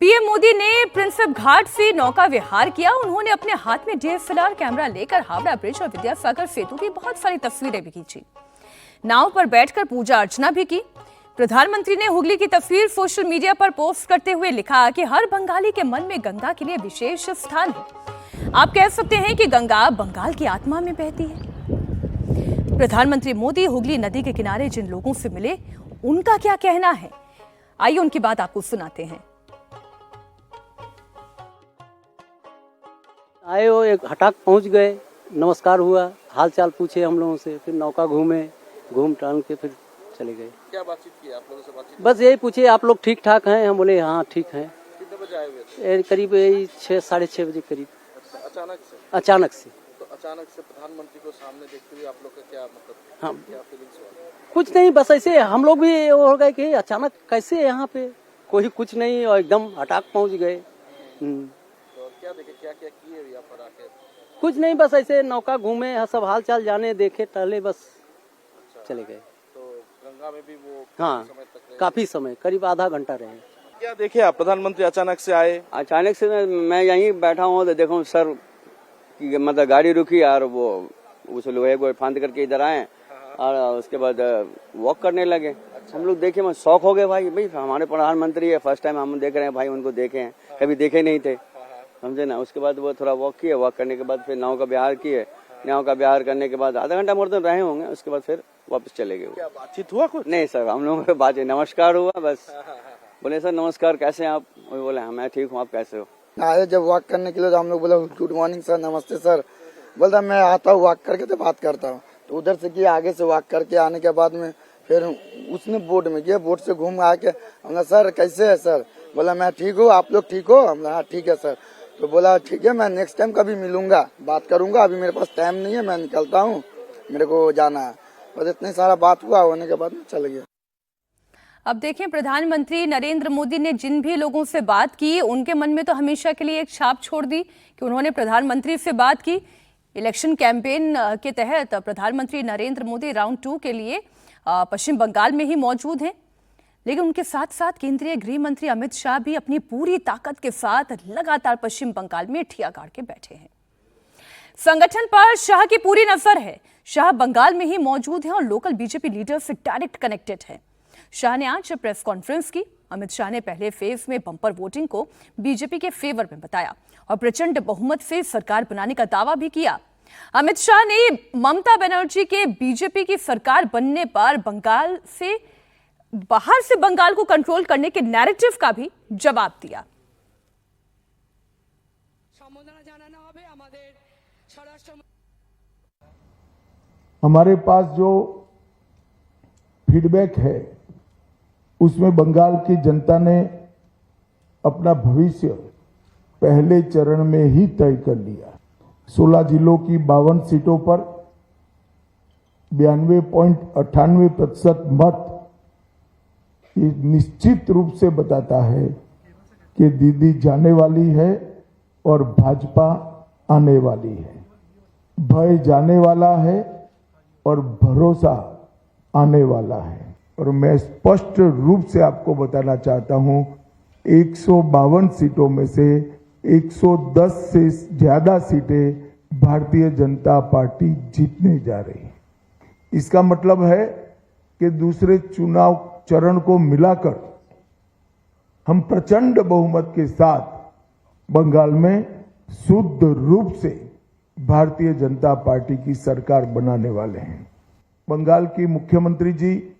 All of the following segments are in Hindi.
पीएम मोदी ने प्रिंसेप घाट से नौका विहार किया। उन्होंने अपने हाथ में डीएसएलआर कैमरा लेकर हावड़ा ब्रिज और विद्यासागर सेतु की बहुत सारी तस्वीरें भी खींची। नाव पर बैठकर पूजा अर्चना भी की। प्रधानमंत्री ने हुगली की तस्वीर सोशल मीडिया पर पोस्ट करते हुए लिखा कि हर बंगाली के मन में गंगा के लिए विशेष स्थान है। आप कह सकते हैं कि गंगा बंगाल की आत्मा में बहती है। प्रधानमंत्री मोदी हुगली नदी के किनारे जिन लोगों से मिले, उनका क्या कहना है, आइए उनकी बात आपको सुनाते हैं। आए हो, एक हटाक पहुंच गए, नमस्कार हुआ, हाल चाल पूछे हम लोगों से, फिर नौका घूम टहल के फिर चले गए। क्या बातचीत की आप लोगों से? बातचीत बस यही पूछे आप लोग ठीक ठाक हैं? हम बोले हाँ ठीक हैं। कितने बजे आए हुए थे? करीब यही 6 साढ़े 6 बजे करीब। अचानक से? अचानक से। तो अचानक से प्रधानमंत्री को सामने देखते हुए आप लोग का क्या मतलब, हाँ, क्या फीलिंग्स हुआ? कुछ नहीं, बस ऐसे हम लोग भी हो गए कि अचानक कैसे यहाँ पे कोई कुछ नहीं और एकदम हटाक पहुँच गए। तो क्या देखे, क्या क्या किए यहाँ पर आके? कुछ नहीं, बस ऐसे नौका घूमे, सब हाल चाल जाने, देखे, टहले, बस चले गए। तो गंगा में भी वो हाँ, समय तक रहे? काफी समय, करीब आधा घंटा रहे। क्या देखे आप? प्रधानमंत्री अचानक से आए? अचानक से मैं यहीं बैठा हूँ तो देखो सर कि मतलब गाड़ी रुकी और वो उस लोहे को फांद करके इधर आए और उसके बाद वॉक करने लगे। हम लोग देखे, मैं शौक हो गए भाई हमारे प्रधानमंत्री है, फर्स्ट टाइम हम देख रहे हैं भाई, उनको देखे हैं, कभी देखे नहीं थे, समझे ना। उसके बाद वो थोड़ा वॉक किए, वॉक करने के बाद फिर नाव का विहार किए। नाव का विहार करने के बाद आधा घंटा मोर तो रहे होंगे, उसके बाद फिर वापस चले गए। क्या बातचीत हुआ कुछ? नहीं सर, हम लोगों को बात नमस्कार हुआ बस। बोले सर नमस्कार, कैसे हैं आप? वो बोले हाँ मैं ठीक हूँ, आप कैसे हो? आए जब वॉक करने के लिए तो हम लोग बोला गुड मॉर्निंग सर, नमस्ते सर। बोलता मैं आता हूँ वॉक करके तो बात करता हूँ। तो उधर से किया, आगे से वॉक करके आने के बाद में फिर उसने बोट में किया, बोट से घूम आके हमने सर कैसे है सर? बोला मैं ठीक हूँ, आप लोग ठीक हो? हमने हाँ ठीक है सर। तो बोला ठीक है, मैं नेक्स्ट टाइम कभी मिलूंगा, बात करूंगा, अभी मेरे पास टाइम नहीं है, मैं निकलता हूँ, मेरे को जाना है। बस इतनी सारा बात हुआ, होने के बाद में चले गया। अब देखें, प्रधानमंत्री नरेंद्र मोदी ने जिन भी लोगों से बात की, उनके मन में तो हमेशा के लिए एक छाप छोड़ दी कि उन्होंने प्रधानमंत्री से बात की। इलेक्शन कैंपेन के तहत प्रधानमंत्री नरेंद्र मोदी राउंड 2 के लिए पश्चिम बंगाल में ही मौजूद हैं, लेकिन उनके साथ साथ केंद्रीय गृह मंत्री अमित शाह भी अपनी पूरी ताकत के साथ लगातार पश्चिम बंगाल में ठिया गाड़ के बैठे हैं। संगठन पर शाह की पूरी नजर है। शाह बंगाल में ही मौजूद हैं और लोकल बीजेपी लीडर से डायरेक्ट कनेक्टेड है। शाह ने आज प्रेस कॉन्फ्रेंस की। अमित शाह ने पहले फेज में बम्पर वोटिंग को बीजेपी के फेवर में बताया और प्रचंड बहुमत से सरकार बनाने का दावा भी किया। अमित शाह ने ममता बनर्जी के बीजेपी की सरकार बनने पर बंगाल से बाहर से बंगाल को कंट्रोल करने के नैरेटिव का भी जवाब दिया। हमारे पास जो फीडबैक है उसमें बंगाल की जनता ने अपना भविष्य पहले चरण में ही तय कर लिया। 16 जिलों की 52 सीटों पर 92.98% मत ये निश्चित रूप से बताता है कि दीदी जाने वाली है और भाजपा आने वाली है। भय जाने वाला है और भरोसा आने वाला है। और मैं स्पष्ट रूप से आपको बताना चाहता हूं, 152 सीटों में से 110 से ज्यादा सीटें भारतीय जनता पार्टी जीतने जा रही है। इसका मतलब है कि दूसरे चुनाव चरण को मिलाकर हम प्रचंड बहुमत के साथ बंगाल में शुद्ध रूप से भारतीय जनता पार्टी की सरकार बनाने वाले हैं। बंगाल की मुख्यमंत्री जी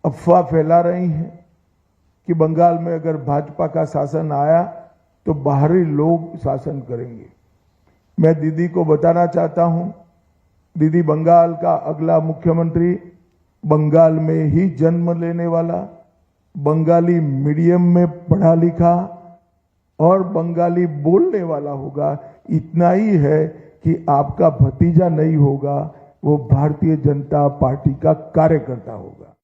अफवाह फैला रही हैं कि बंगाल में अगर भाजपा का शासन आया तो बाहरी लोग शासन करेंगे। मैं दीदी को बताना चाहता हूं, दीदी बंगाल का अगला मुख्यमंत्री बंगाल में ही जन्म लेने वाला, बंगाली मीडियम में पढ़ा लिखा और बंगाली बोलने वाला होगा। इतना ही है कि आपका भतीजा नहीं होगा, वो भारतीय जनता पार्टी का कार्यकर्ता होगा।